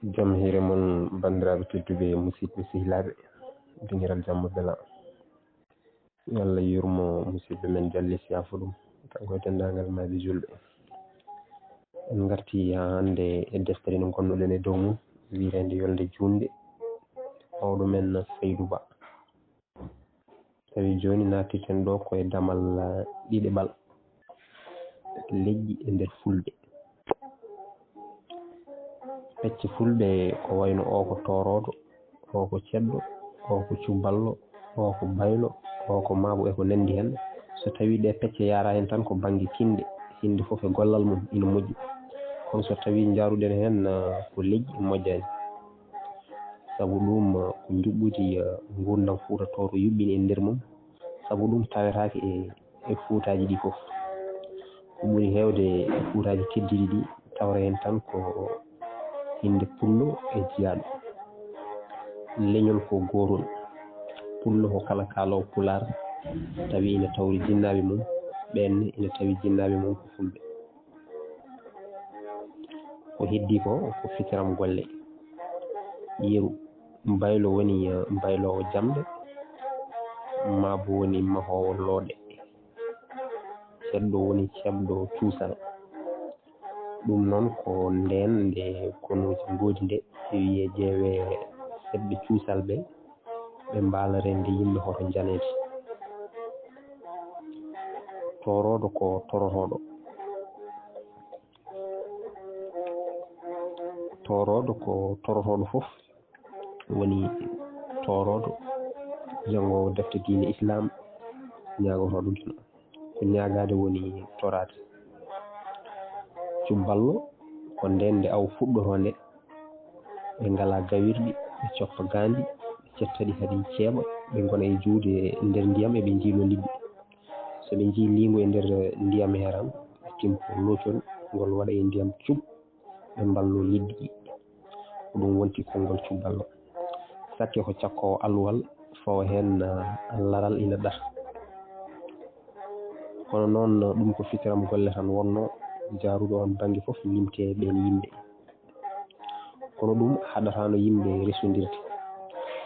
Jam hiire mon bandiraɓe tedduɓe musidɓe sehilaɓe dingiral jamma bela yo Allah yurmo musidɓe men Diallo Siyafu ɗum kanko e dendagal maaɓe julɓe. En garti ha hande e deftere nde gonnoɗen e dow mum wiirede Yolde Junde mawɗo men Saydou Ba. Tawi joni nattirten ɗo koye damal ɗiɗeɓal leƴƴi e nder fulɓe. Pecce fulɓe ko wayno o ko toroɗo, o ko ceddo, o ko cuballo, o ko baylo, o ko maabo e ko nandi hen. So tawi ɗe pecce yara hen tan ko banggue kinde, hinde foof e gollal mum ina moƴƴi. Kono so tawi jaruɗen hen ko leƴƴi moƴƴani. Saabu ɗum ko juɓɓudi gurdam Fuutatoro yuɓɓini e nder mum. Saabu ɗum tawetake e Fuutaji ɗi foof. Ko ɓuuri hewde e Fuutaji keddiɗi ɗi tawre hen tan ko hinde pullo e jiyaɗo. Leñol ko gorol, pullo ko kala kalowo Pular tawi ina tawri jinnaɓe mum, ɓenne ina tawi jinnaɓe mum ko fulɓe. Ko heddi ko fitiram golle. Yeru baylo woni baylowo jamɗe, maabo woni mahowo looɗe, ceddo woni cebɗo cuusal. Ɗum noon ko nden nde konuji goodi nde wiye ƴeewe seɓɓe cuusal ɓe mbaala rende yimɓe hoto janede. Toroɗo ko torotoɗo, toroɗo ko torotoɗo foof woni toroɗo jangowo defte diine Islam ñagotoɗo dino. Ko ñagade woni torade. Cuballo ko nden nde aw fuɗɗoto nde ɓe ngala gawirɗi, ɓe coppa gandi, ɓe cettaɗi kadi ceeɓa, ɓe gona e juude nder ndiyam eɓe jiilo liɗɗi. So ɓe jii lingu e nder ndiyam heran ɓe timpo locol ngol waɗa e ndiyam cuɓ ɓe mballo liɗɗi ɗi. Ko ɗum wonti konngol cuballo. Sakke ko cakkowo alwal fawa hen laral ina ɗata. Kono noon ɗum ko fitiram golle tan wonno, jaruɗo on banggue foof limte ɓen yimɓe. Kono ɗum haɗatano yimɓe resodirde.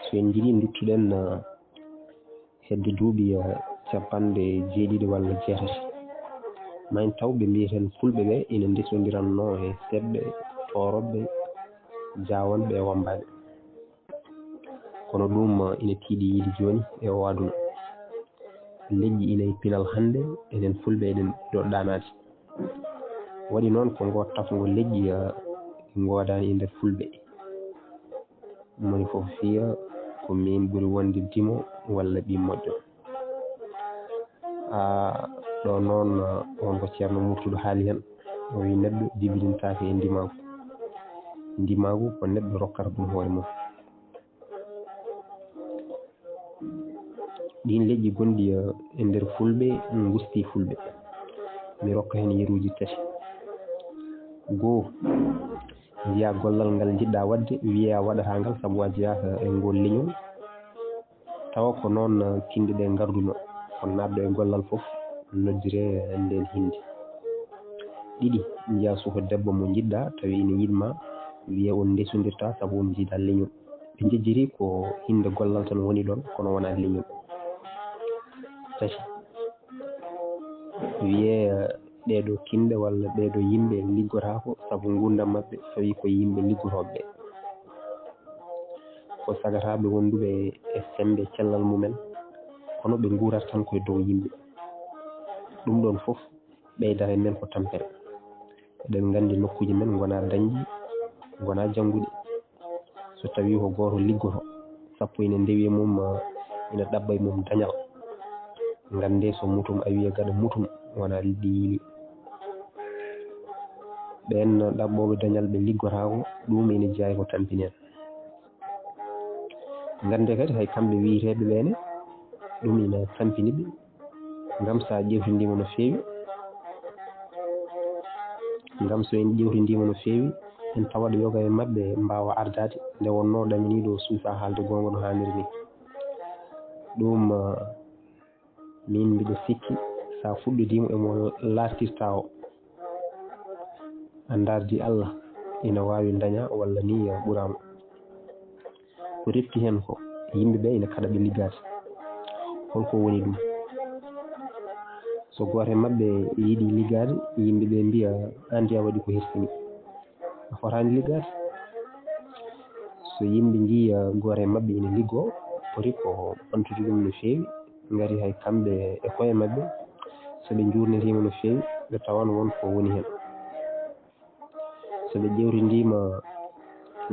So en jiiɗi duttuɗen hedde duuɓi 70 walla 80 ma en taw ɓe mbiyeten fulɓe ɓe ina ndesodiranno e seɓɓe, toroɓe, jawanɓe e wambaɓe. Kono ɗum ina tiiɗi yiide joni e o aduna. Leƴƴi ina e pinal hande enen fulɓe eɗen ɗo ɗanade. Waɗi noon ko ngo tafgo leƴƴi godani e nder fulɓe. Moni foof fiya ko min ɓuuri wonde dimo walla ɓi moƴƴo. Ɗo noon on ko ceerno Murtuɗo haali hen o wi neɗɗo jibinintake e ndimagu. Ndimagu ko neɗɗo rokkata ɗum hoore mum. Ɗin leƴƴi gonɗi e nder fulɓe gusti fulɓe. Mi rokka hen yeruji 3. Goo, jiya gollal ngal jiɗɗa wadde wiiya waɗata ngal saabu a jeyaka e ngol leñol. Tawa ko noon kinde ɗe garduno, ko nadɗo e gollal foof noddire nden hinde. 2, jiya suka debbo mo jiɗɗa tawi ina yiɗma wiiya on ndesodirta saabu on jiiɗa leñol. Ɓe jejjiri ko hinde gollal tan woni ɗon kono wona leñol. 3, wiye ɗeɗo kinde walla ɗeɗo yimɓe liggotako saabu gurdam mabɓe fawi ko yimɓe liggotoɓe. Ko sagataɓe wonduɓe e sembe cellal mumen kono ɓe guurata tan koye dow yimɓe. Ɗum ɗon foof ɓeydata men ko tampere. Eɗen gandi nokkuji men gona dañƴi, gona jangguɗi. So tawi ko goto liggoto sappo ina ndewi e mum ina ɗabba e mum dañal. Gande so mutum a wiya gaɗa mutum wona liɗɗi yiili. ɓen ɗabɓoɓe dañal ɓe liggotako ɗum ina jeeya ko tampinen. Gande kadi hay kamɓe wiiteɓe ɓene ɗum ina tampiniɓe ngam sa ƴewtidima no fewi, ngam so en ƴewtidima no fewi en tawat yoga e mabɓe mbawa ardade nde wonno ɗaminiɗo suusa haalde gonga no hanniri ni. Ɗum min mbiɗo sikki sa fuɗɗodimo emo lartirta o a dardi Allah ina wawi daña walla ni ɓurama ko refti hen ko yimɓeɓe ina kaɗa ɓe liggade holko woni ɗum so goto e mabɓe yiiɗi liggade yimɓeɓe mbiya andi a waɗi ko hersini a fotani liggade so yimɓe jii goto e mabɓe ina liggo foti ko ɓamtude ɗum no fewi gari hay kamɓe e koye mabɓe soɓe jurnitima no fewi ɓe tawan wonko woni hen soɓe ƴewtidima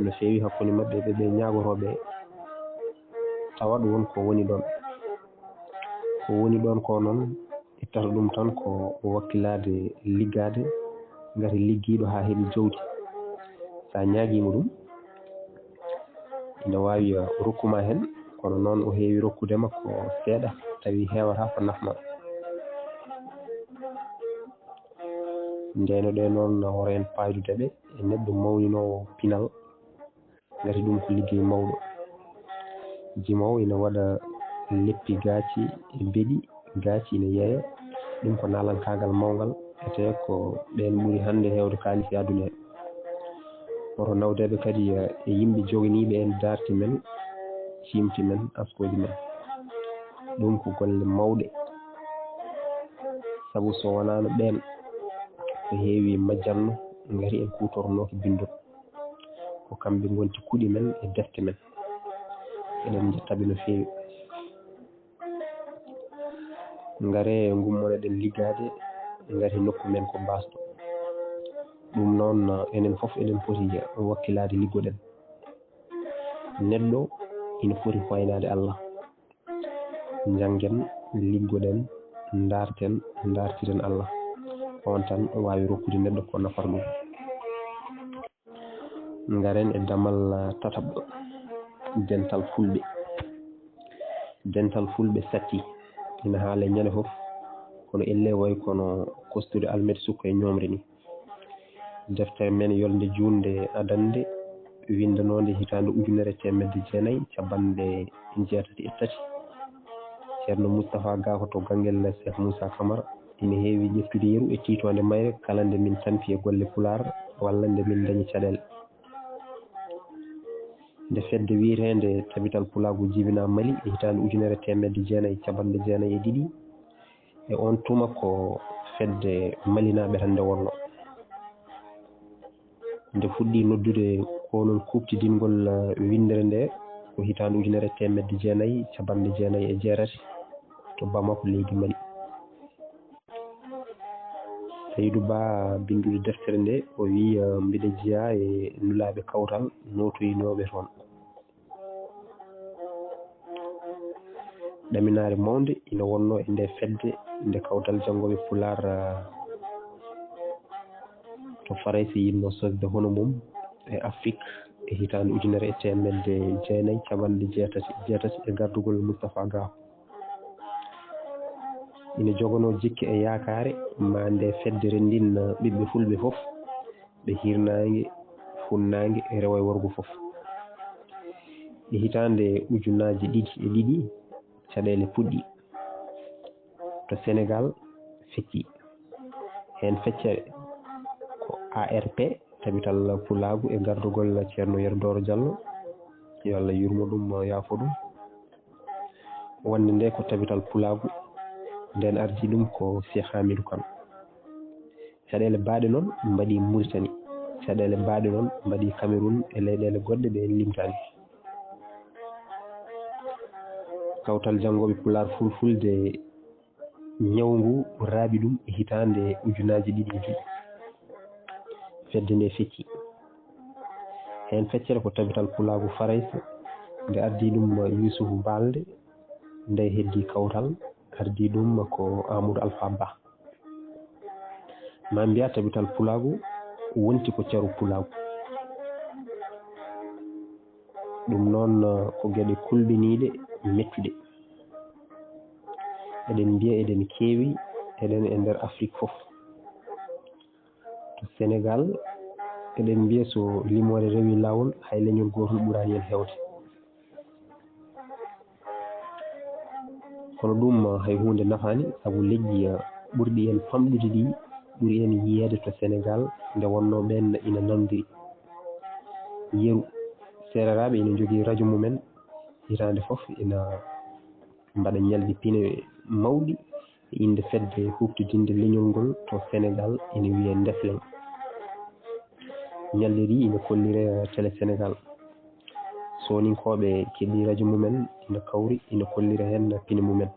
no fewi hakkude mabɓe ɓeɓe ñagoroɓe tawat wonko woni ɗon ko woni ɗon ko noon ittata ɗum tan ko wakkilade liggade gati liggiɗo ha heeɓi jawdi sa ñaguima ɗum ina wawi rokkuma hen kono noon o heewi rokkudema ko seeɗa tawi hewata ko nafma ndenoɗe noon hoto en paydudeɓe e neɗɗo mawninowo pinal gati ɗum ko liggey mawɗo jimowo ina waɗa leppi gaaci e beeɗi gaaci ina yeeya ɗum ko nalankagal mawgal ete ko ɓen ɓuuri hande hewde kalis e aduna he woto nawdeɓe kadi e yimɓe joganiɓe en darti men cimti men askoji men ɗum ko golle mawɗe saabu so wonano ɓen ko heewi majjanno gari en kutornoke bindol ko kamɓe gonti kuuɗi men e defte men eɗen jettaɓe no fewi ngare gummoɗeɗen liggade gati nokku men ko basɗo ɗum noon enen foof eɗen poti wakkilade liggoɗen neɗɗo ina foti hoynade Allah janggen liggoɗen dartiren Allah on tan wawi rokkude neɗɗo ko nafata ɗum garen e damal tataɓɗo dental fulɓe satti ina haale ñande foof kono elle way kono kostude almede sukka e ñomre ni deftere men yolde junde adande windanode hitande 1963 ceerno Moustapha Gako to ganguel Cheikh Moussa Camara ina heewi ƴeftude yeeru e titode mayre kala nde min tampi e golle Pular walla nde min dañi caɗele nde fedde wiitede tabital pulagu jibina Mali e hitande 1992 e on tuma ko fedde malinaɓe tan nde wonno nde fuɗɗi noddude konon kuɓtidingol windere nde ko hitande 1996 to Bamako leydi Mali Seydou Ba bindude deftere nde o wi mbiɗa jeeya e nulaɓe kawtal notoyinoɓe toon ɗaminare mawde ina wonno e nde fedde nde kawtal janggoɓe Pular to Faraysi yinno sosde hono mum e Afrique e hitande 1998 e gardugol Moustapha Gako ina jogono jikki e yakare ma nde fedde rendin ɓiɓɓe fulɓe foof ɓe hirnangue funnague e rewo e worgo foof e hitande 2002 caɗele puɗɗi to Sénégal fecci hen feccere ko ARP tabital pulagu e gardugol ceerno Yerdoro Diallo yo Allah yurmo ɗum yaafo ɗum wonde nde ko tabital pulagu nden ardi ɗum ko Cheikh Hamidou Kane caɗele baaɗe noon mbaɗi Mauritanie caɗele baaɗe noon mbaɗi Cameroun e leyɗele goɗɗe ɓe limtani kawtal janggoɓe Pular fulfulde ñawngu raaɓi ɗum e hitande 2002 fedde nde fecci hen feccere ko tabital pulagu Farayse nde ardi ɗum Youssoufou Balde nde heddi kawtal ardi ɗum ko Amadou Alpha Ba ma mbiya tabital pulagu wonti ko caru pulagu ɗum noon ko gueɗe kulɓiniɗe mettuɗe eɗen mbiya eɗen keewi eɗen e nder Afrique foof to Sénégal eɗen mbiya so limore rewi lawol hay leñol gotol ɓuurani hen hewde kono ɗum hay hunde nafani saabu leƴƴi ɓurɗi en famɗude ɗi ɓuuri en yiyede to Sénégal nde wonno ɓen ina nandiri yeru sereraɓe ina jogii radio mumen hitande fof ina mbaɗa ñalɗi pine mawɗi e inde fedde huftidinde leñol ngol to Sénégal ina wiye Ndefleng. ñalɗi ɗi ina kollire télé Sénégal. soninkoɓe keeɗi radio mumen ina kawri ina kollira hen pine mumen.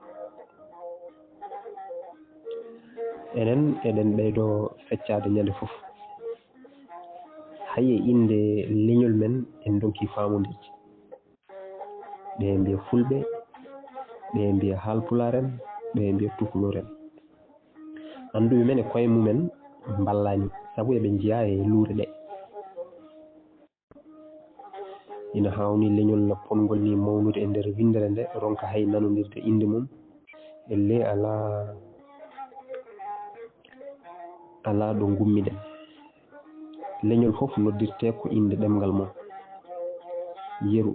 enen eɗen ɓeydo feccade ñande fof haye inde leñol men en donki famodirde. ɓe mbiya fulɓe, ɓe mbiya haalpular en, ɓe mbiya tukulor en. anduɓe men e koye mumen ballani saabu eɓe jiiya e luure ɗe. ina hawni leñol pongol ni mawnude e nder windere nde ronka hay nanodirde inde mum elle ala ɗo gummiɗen. leñol fof noddirte ko inde ɗemgal mum. yeru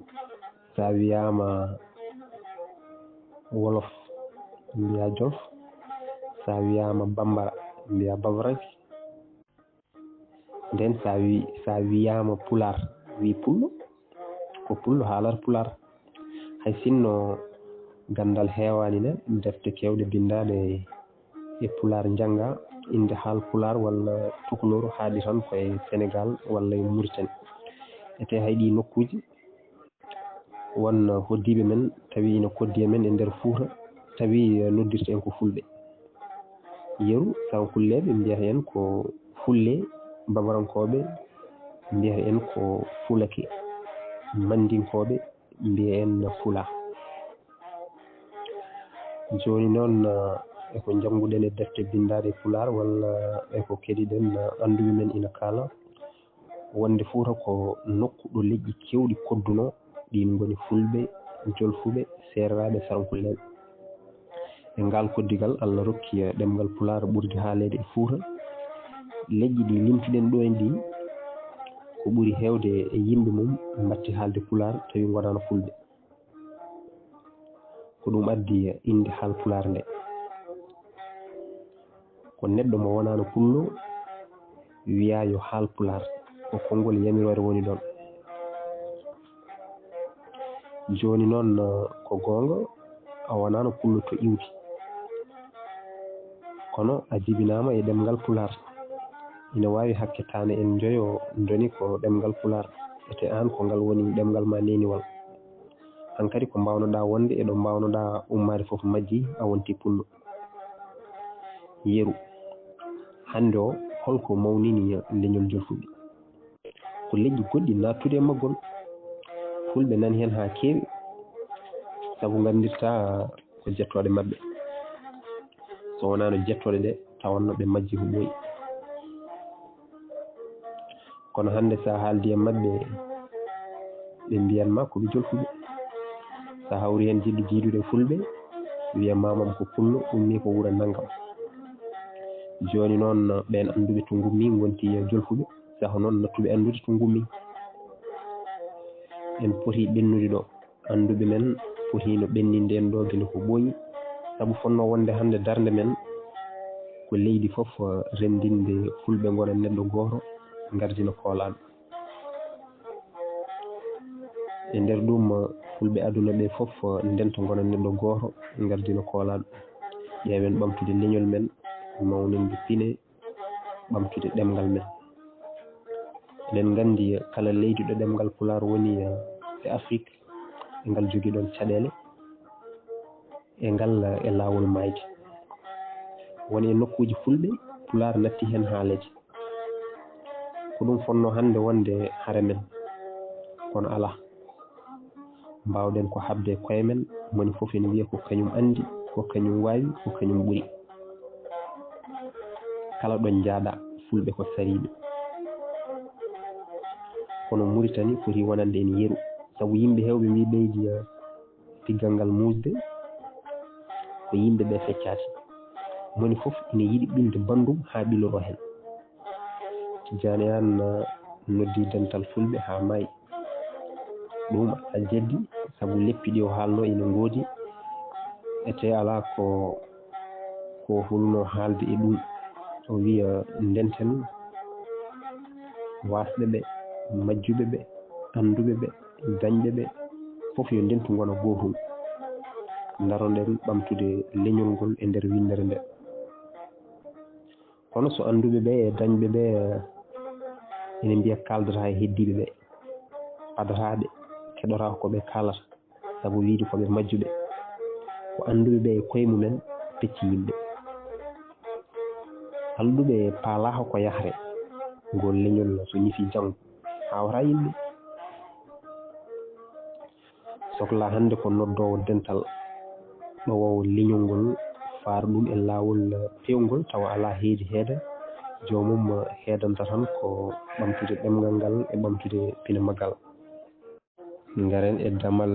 sa wiyama wolof mbiya jolof, sa wiyama bambara mbiya bavaranke, nden sa wiyama pular wi pullo ko pullo haalata pular. hay sinno gandal heewani ne defte kewɗe bindaɗe e pular jangga inde haal pular walla tukulor haaɗi tan koye Sénégal walla e Mauritanie. ete hayɗi nokkuji won hoddiɓe men tawi ina koddi e men e nder Fouta tawi noddirte en ko fulɓe. yeru sankulleɓe mbiyata en ko fulle, babarankoɓe mbiyata en ko fulake, mandinkoɓe mbiya en fula. joni noon eko janguɗen e defte bindaɗe pular walla eko keɗiɗen anduɓe men ina kaala wonde Fouta ko nokku ɗo leƴƴi kewɗi kodduno ɗin goni fulɓe, jolfuɓe, sereraɓe, sarankulleɓe. e ngal koddigal Allah rokki ɗemgal pular ɓurdi haalede e Fouta. leƴƴi ɗi limtuɗen ɗo en ɗi ko ɓuri hewde e yimɓe mum mbatti haalde pular tawi gonano fulɓe. ko ɗum addi inde haal pular nde. ko neɗɗo mo wonano pullo wiya yo haal pular ko konngol yamirore woni ɗon. joni noon ko gonga a wonano pullo to iwdi kono a jibinama e ɗemgal pular. ina wawi hakke tane en joyo doni ko ɗemgal pular ete an ko ngal woni ɗemgal ma neniwal. hankkadi ko mbawnoɗa wonde eɗo mbawnoɗa ummade foof majji a wonti pullo. yeru hande o holko mawnini leñol jolfuɓe. ko leƴƴi goɗɗi nattude e maggol. fulɓe nani hen ha kewi saabu gandirta ko jettoɗe mabɓe. so wonano jettoɗe ɗe tawanno ɓe majji ko ɓooyi. kono hande sa haaldi e mabɓe ɓe mbiyanma koɓe jolfuɓe. sa hawri hen jiɗɗo jiidude fulɓe wiya mamam ko pullo ummi ko wuura naggam. joni noon ɓen anduɓe to gummi gonti jolfuɓe saho noon nattuɓe andude to gummi. en poti ɓennude ɗo. anduɓe men potino ɓenninde en ɗo guila ko ɓooyi saabu fonno wonde hande darde men ko leydi foof rendinde fulɓe gona neɗɗo goto gardina koolaɗo. e nder ɗum fulɓe aduna ɓe foof ndenta gona neɗɗo goto gardina koolaɗo. ƴeewen ɓamtude leñol men, mawninde pine, ɓamtude ɗemgal men. eɗen gandi kala leydi ɗo ɗemgal pular woni e Afrique e ngal jogui ɗon caɗele e ngal e lawol mayde. woni e nokkuji fulɓe pular natti hen haalede. ko ɗum fonno hande wonde haare men kono ala. mbawɗen ko habde koye men moni foof ene wiya ko kañum andi, ko kañum wawi, ko kañum ɓuuri. kala ɗon jaaɗa fulɓe ko sariɓe. kono Mauritanie foti wonande en yeru saabu yimɓe hewɓe mbi ɓeydi tiggal ngal musde ko yimɓe ɓe feccati. moni foof ina yiiɗi ɓilde bandum ha ɓiloro hen. Tidiane an noddi dental fulɓe ha maayi. ɗum a jeddi saabu leppi ɗi o haalno ina ngoodi ete ala ko hulno haalde e ɗum. o wiya ndenten wasɓe ɓe, majjuɓe ɓe, anduɓe ɓe dañɓe ɓe fof yo ndentu ngona gotum daroɗen ɓamtude leñol ngol e nder windere nde kono so anduɓe ɓe e dañɓe ɓe ene mbiya kaldata e heddiɓe ɓe padataɓe keɗora koɓe kalata saabu wiide koɓe majjuɓe ko anduɓe ɓe e koye mumen pecci yimɓe halduɓe paalaha ko yahre ngol leñol so ñifi janggo hawata yimɓe sohla hande ko noddowo dental ɗowowo leñol ngol faara ɗum e laawol pewngol tawa ala heedi heeda jomum heedanta tan ko ɓamtude ɗemgal ngal e ɓamtude pine maggal garen e damal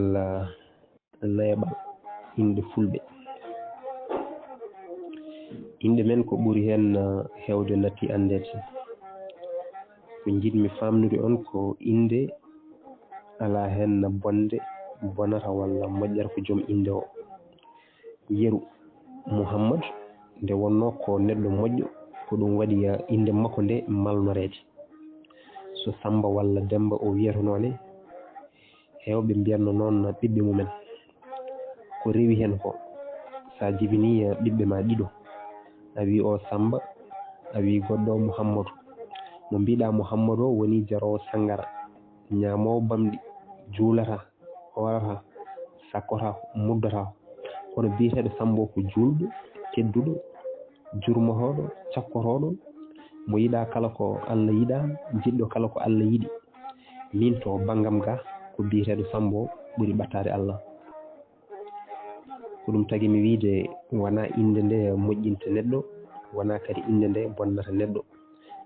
leeɓal inde fulɓe inde men ko ɓuri hen hewde natti andede ko jiɗmi famnude on ko inde ala hen bonde bonata walla moƴƴata ko joom inde o yeru Mouhammad nde wonno ko neɗɗo moƴƴo ko ɗum waɗi inde makko nde malnorede so Samba walla Demba o wiyatanone hewɓe mbiyatno noon ɓiɓɓe mumen ko rewi hen ko sa jibini ɓiɓɓe ma ɗiɗo a wi o Samba a wi goɗɗo Mouhammadou mo mbiɗa Mouhammadou o woni jarowo sangara ñamowo bamɗi juulata horata sakkota muddata kono biyeteɗo Sambo ko julɗo tedduɗo jurmotoɗo cakkotoɗo mo yiɗa kala ko Allah yiɗa jiɗɗo kala ko Allah yiɗi min to banggam ga ko biyeteɗo Sambo ɓuri ɓattade Allah ko ɗum tagui mi wiide wona inde nde moƴƴinta neɗɗo wona kadi inde nde bonnata neɗɗo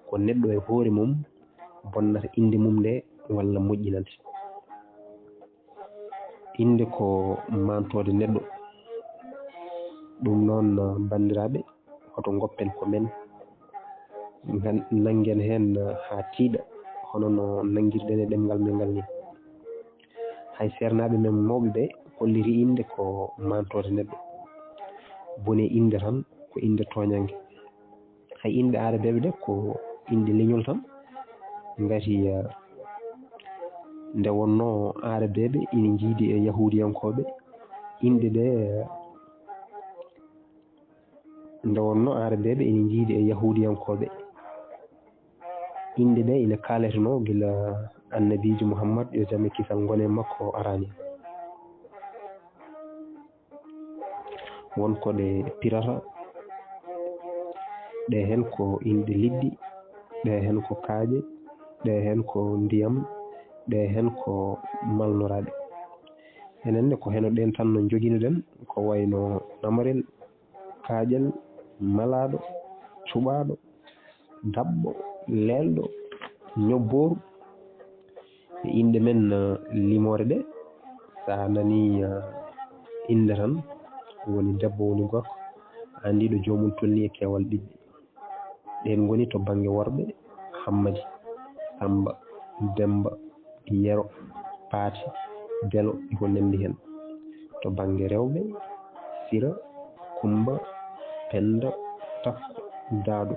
ko neɗɗo e hoore mum bonnata inde mum nde walla moƴƴinante inde ko mantode neɗɗo ɗum noon bandiraɓe hoto goppen ko men nanguen hen ha tiiɗa hono no nanguirɗen e ɗemgal men ngal ni hay sernaɓe men mawɓeɓe holliri inde ko mantode neɗɗo bone inde tan ko inde toñangue hay inde arabeɓe ɗe ko inde leñol tan gati nde wonno arabeɓe ina jiidi e yahudiyankoɓe inde ɗe nde wonno arabeɓe ina jiidi e yahudiyankoɓe inde ɗe ina kaleteno guila annabijo Mouhammad yo jaam e kisal gone makko arani wonko ɗe pirata ɗe hen ko inde liɗɗi ɗe hen ko kaaƴe ɗe hen ko ndiyam ɗe hen ko malnoraɗe enenne ko heno ɗen tan no joguinoɗen ko wayno namarel kaaƴel malaɗo cuɓaɗo dabɓo lelɗo ñobboru e inde men limore ɗe sa nani inde tan woni debbo woni gorko andiɗo jomum tolni e kewal ɓiɓɓe ɗen goni to banggue worɓe Hammadi Samba Demba Yero Paati Delo eko nandi hen to banggue rewɓe Sira Kumba Penda Takko Daado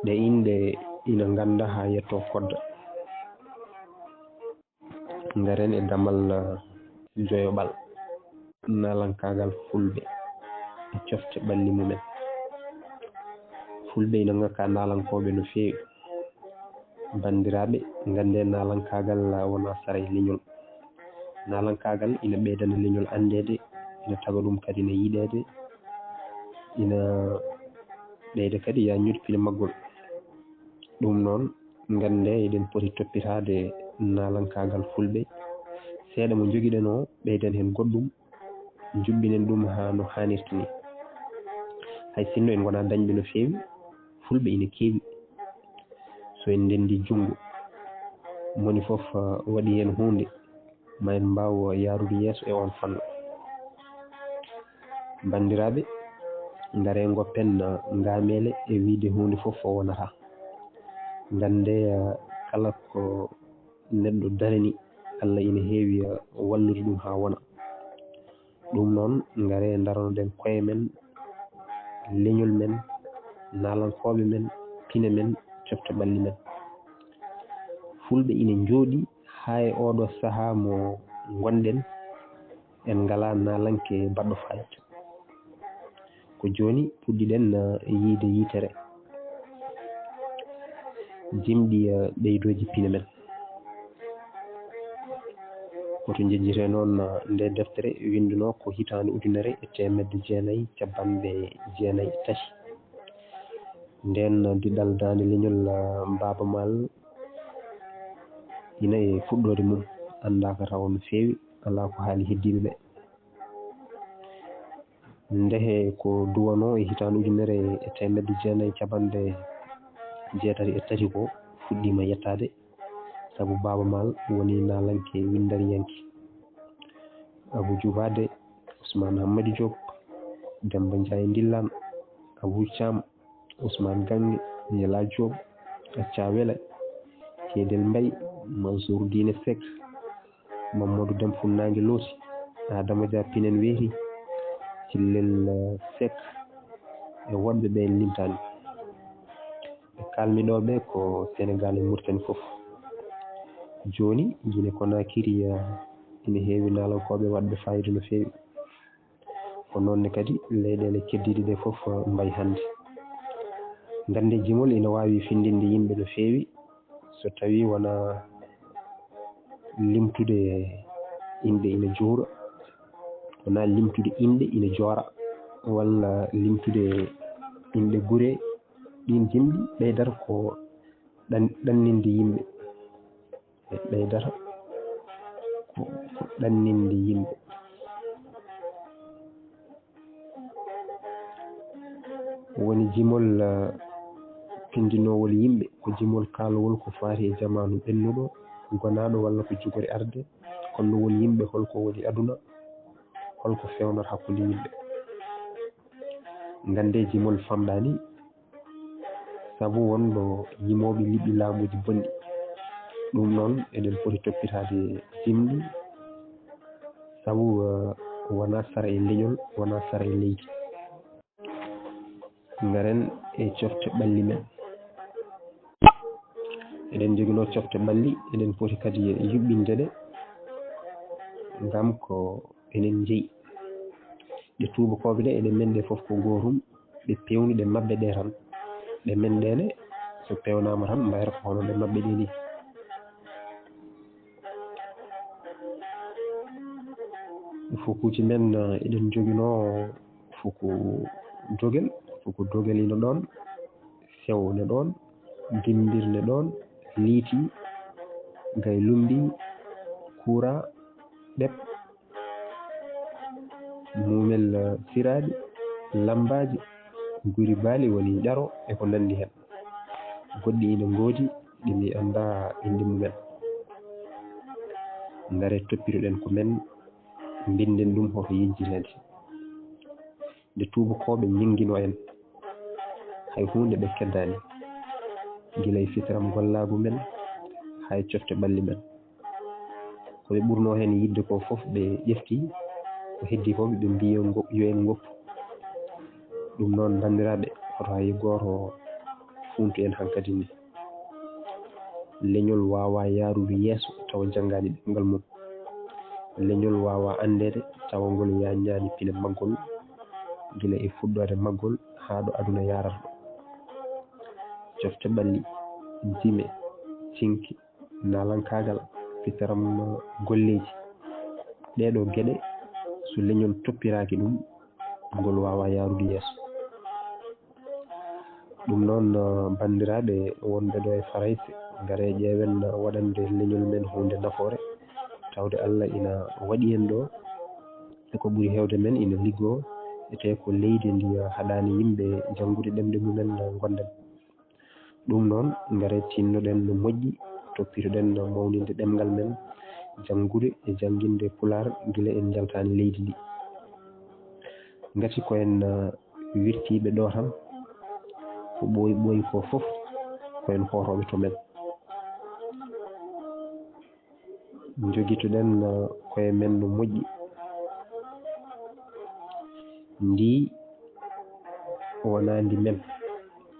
ɗe inde ina ganda ha yetto kodda garen e damal joyoɓal nalankagal fulɓe e cofte ɓalli mumen fulɓe ina ngakka nalankoɓe no fewi bandiraɓe gande nalankagal wona saray leñol nalankagal ina ɓeydana leñol andede ina taga ɗum kadi no yiɗede ina ɓeyda kadi yañude pine maggol ɗum noon gande eɗen poti toppitade nalankagal fulɓe seeɗa mo joguiɗen o ɓeyden hen goɗɗum jubbinen ɗum ha no hannirta ni hay sinno en gona dañɓe no fewi fulɓe ina keewi so en ndendi junggo moni foof waɗi hen hunde ma en mbaw yarude yeeso e on fanno bandiraɓe gare goppen ngamele e wiide hunde foof o wonata gande kala ko neɗɗo darani Allah ina heewi wallude ɗum ha wona ɗum noon gare daronoɗen koye men leñol men nalankoɓe men pine men cofte ɓalli men fulɓe ina jooɗi hay oɗo saha mo gonɗen en ngala nalanke baɗɗo fayida ko joni puɗɗiɗen yiide yitere jimɗi ɓeydoji pine men koto jejjite noon nde deftere winduno ko 1993 nden diɗal dande leñol Baaba Maal ina e fuɗɗode mum andaka taw no fewi ala ko haali heddiɓe ɓe ndehe ko duwano e 1993 ko fuɗɗima yettade saabu Baaba Maal woni nalanke windariyanke Abou Djoubade Ousmane Hammadou Diop Demba Ndiaye Ndillan Abou Thiam Ousmane Gange Yela Diop Acca Wele Kedel Mbaye Mansour Dine Seck Mamadou Dem Funnangue Looti Adama Dia Pinen Weeri Cillel Seck e wonɓe ɓe limtani ɓe kalmiɗoɓe ko Sénégal e Mauritanie foof joni Guinée Conakry ina heewi nalankoɓe wadɓe fayida no fewi ko noonne kadi leyɗele keddiɗe ɗe foof mbayi hannde gande jimol ina wawi findinde yimɓe no fewi so tawi wona limtude inde ina juura wona limtude inde ina joora walla limtude inde guure ɗin jimɗi ɓeydata ko ɗanninde yimɓe ɓeydata ko ɗanninde yimɓe woni jimol pindinowol yimɓe ko jimol kalowol ko faati e jamanu ɓennuɗo gonaɗo walla ko jogori arde hollowol yimɓe holko woni aduna holko fewnata hakkude yimɓe gande jimol famɗani saabu wonɗo yimoɓe liɓɗi laamuji bonɗi ɗum noon eɗen poti toppitade jimɗi saabu wona sara e leñol wona sara e leydi garen e cofte ɓalli men eɗen joguino cofte ɓalli eɗen poti kadi yuɓɓindeɗe ngam ko enen jeeyi ɗe tubakoɓe ɗe eɗen menɗe foof ko gotum ɓe pewni ɗe mabɓe ɗe tan ɗe menɗene so pewnama tan mbayata ko hono ɗe mabɓe ɗe ni fukuji men eɗen joguino fuku dogel ina ɗon sew ne ɗon dimbir ne ɗon liiti gay lumbi kura ɗep mumel siraɗi lambaji guri baali woni ƴaro e ko nandi hen goɗɗi ina ngoodi ɗi mi anda inde mumen ngare toppiroɗen ko men binden ɗum hoto yejjitede nde tubakoɓe ñingguino en hay hunde ɓe keddani guila e fitaram gollagu men hay cofte ɓalli men koɓe ɓurno hen yidde ko foof ɓe ƴefti ko heddi ko ɓe mbi yo en goppu ɗum noon bandiraɓe hoto hay goto funtu en hankkadi ni leñol wawa yarude yeeso tawa janggani ɗemgal mum leñol wawa andede tawa ngol yañani pine maggol guila e fuɗɗode maggol ha ɗo aduna yarata ɗo cofte ɓalli dime cinki nalankagal fitaram golleji ɗeɗo gueɗe so leñol toppiraki ɗum ngol wawa yarude yeeso ɗum noon bandiraɓe wonɓe ɗo e Farayse gare ƴeewen waɗande leñol men hunde nafoore tawde Allah ina waɗi en ɗo eko ɓuuri hewde men ina liggo ete ko leydi ndi haɗani yimɓe janngude ɗemɗe mumen gonden ɗum noon gare tinnoɗen no moƴƴi toppitoɗen mawninde ɗemgal men janngude e jannginde Pulaar gila en jaltani leydi ndi gati ko en wirtiɓe ɗo tan ko ɓooyi ko fof ko en hotoɓe to men joguitoɗen koye men no moƴƴi ndi wona ndi men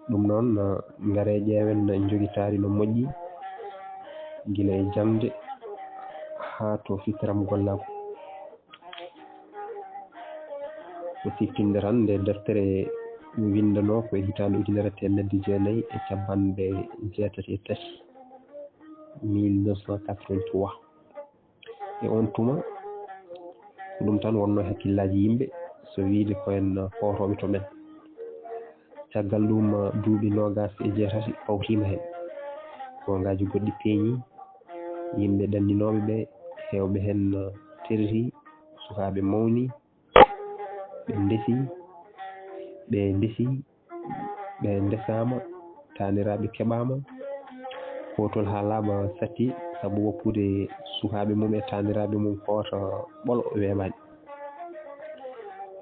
ɗum noon gare ƴeewen joguitari no moƴƴi guila e jamde haa to fitiram gollago ko siftinde tan nde deftere mi windano ko hitande 1983 1983 e on tuma ko ɗum tan wonno hakkillaji yimɓe so wiide koyen hotoɓe to men caggal ɗum duuɓi 26 pawtima hen gongaji goɗɗi peeñi yimɓe ɗanninoɓe ɓe hewɓe hen terri sukaɓe mawni ɓe ndesi ɓe ndesama taniraɓe keɓama kotol ha laaɓa satti saabu woppude sukaɓe mum e taniraɓe mum hoota ɓolo weeɓani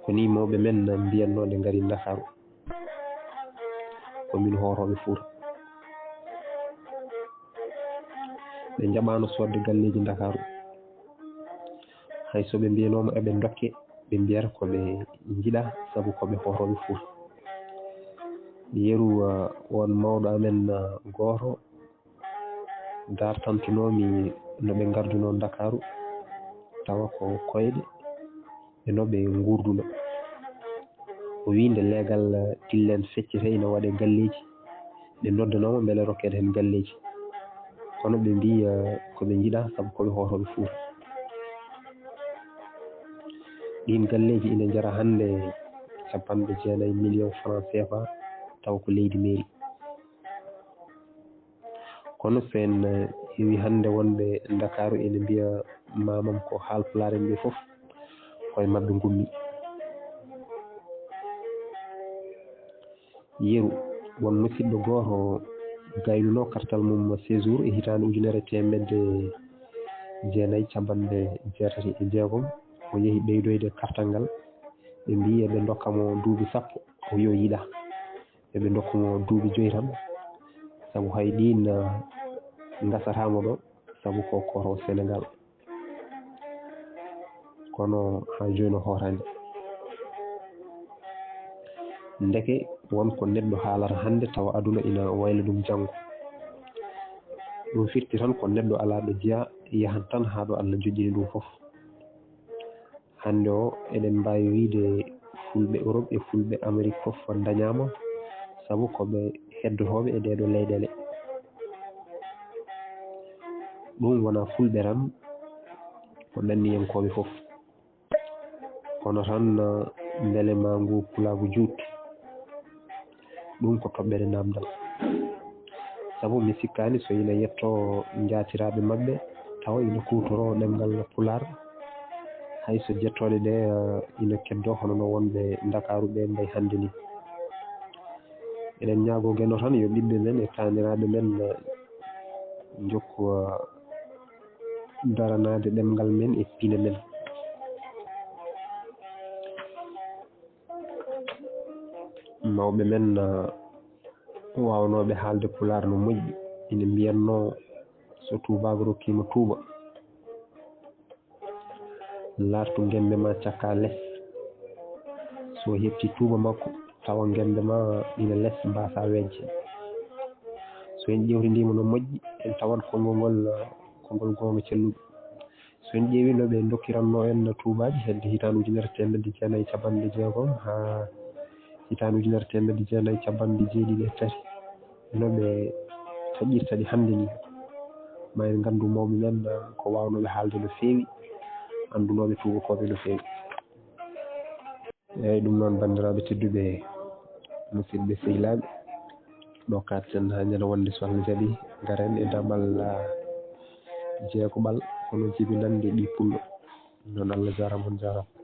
koni mawɓe men mbiyanno nde ngari Dakaru komin hotoɓe Fouta ɓe jaɓano sodde galleji Dakaru hayso ɓe mbiyanoma eɓe dokke ɓe mbiyata koɓe jiiɗa saabu koɓe hotoɓe Fouta yeru won mawɗo amen goto dartantunomi no ɓe garduno Dakaru tawa ko koyɗe e no ɓe gurduno o wi nde leegal tillen feccete ina waɗe galleji ɓe noddanoma beele rokkede hen galleji kono ɓe mbi koɓe jiiɗa saabu koɓe hotoɓe Fouta ɗin galleji ina jara hande 90 millions francs CFA taw ko leydi mairie kono sen heewi hande wonɓe Dakaru ene mbiya mamam ko haalpulaar en ɓe foof koye mabɓe gummi yeru won musidɗo goto gaynuno kartal mum séjour e hitande 1996 o yeehi ɓeydoyde kartal ngal ɓe mbi eɓe dokkamo duuɓi 10 o wi o yiiɗa eɓe dokkamo duuɓi 5 tan saabu hay ɗin gasatamo ɗo saabu ko koto Sénégal kono ha joni o hotani ndeke wonko neɗɗo haalata hande tawa aduna ina wayla ɗum janggo ɗum firti tan ko neɗɗo ala ɗo jeeya yahan tan ha ɗo Allah joƴƴini ɗum foof hande o eɗen mbawi wiide fulɓe Europe e fulɓe Amérique foof dañama saabu koɓe heddotoɓe e ɗeɗo leyɗele ɗum wona fulɓe tan ko ɗanniyankoɓe foof kono tan beele ma ngu pulagu juut ɗum ko toɓɓere namdal saabu mi sikkani so ina yetto jatiraɓe mabɓe tawa ina kutoro ɗemgal pular hayso jettoɗe ɗe ina keddo hono no wonɓe Dakaru ɓe mbayi hande ni eɗen ñaago gueno tan yo ɓiɓɓe men e taniraɓe men jokku daranade ɗemgal men e piine men mawɓe men wawnoɓe haalde pular no moƴƴi ina mbiyanno so tubago rokkima tuuba lartu gembe ma cakka less so hefti tuuba makko tawa gembe ma ina less mbasa wejje so en ƴewtidima no moƴƴi en tawat konngol gonga celluɗo so en ƴeewi no ɓe dokkiranno en tuubaji hedde hitande 1960 ha hitande 1973 no ɓe taƴirta ɗi hande ni ma en gandu mawɓe men ko wawnoɓe haalde no feewi andunoɓe tubakoɓe no feewi eyyi ɗum noon bandiraɓe tedduɓe musidɓe sehilaɓe ɗo katten ha ñande wonde so Allah jaaɓi garen e damal jeegoɓal hono jibinande ɗi pullo noon Allah jarama on jarama